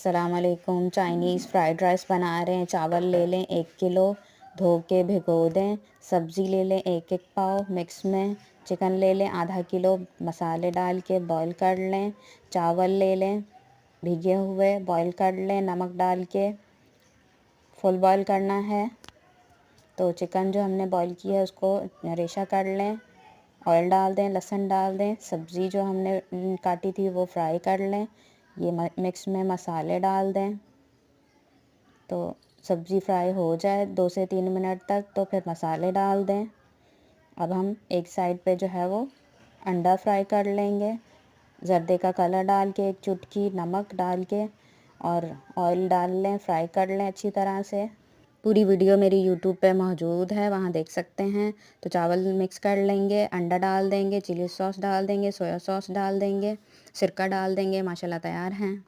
अस्सलाम वालेकुम। Chinese fried rice बना रहे हैं। चावल ले लें 1 किलो, धो के भिगो दें। सब्ज़ी ले लें 1-1 पाव मिक्स में। चिकन ले लें आधा किलो, मसाले डाल के बॉईल कर लें। चावल ले लें भीगे हुए, बॉईल कर लें नमक डाल के। फुल बॉईल करना है। तो चिकन जो हमने बॉईल किया है उसको रेशा कर लें। ऑयल डाल दें, लहसुन डाल दें। सब्ज़ी जो हमने काटी थी वो फ्राई कर लें। ये मिक्स में मसाले डाल दें। तो सब्ज़ी फ्राई हो जाए 2 से 3 मिनट तक तो फिर मसाले डाल दें। अब हम एक साइड पे जो है वो अंडा फ्राई कर लेंगे। जर्दे का कलर डाल के, एक चुटकी नमक डाल के और ऑयल डाल लें, फ्राई कर लें अच्छी तरह से। पूरी वीडियो मेरी यूट्यूब पे मौजूद है, वहाँ देख सकते हैं। तो चावल मिक्स कर लेंगे, अंडा डाल देंगे, चिली सॉस डाल देंगे, सोया सॉस डाल देंगे, सिरका डाल देंगे। माशाल्लाह तैयार हैं।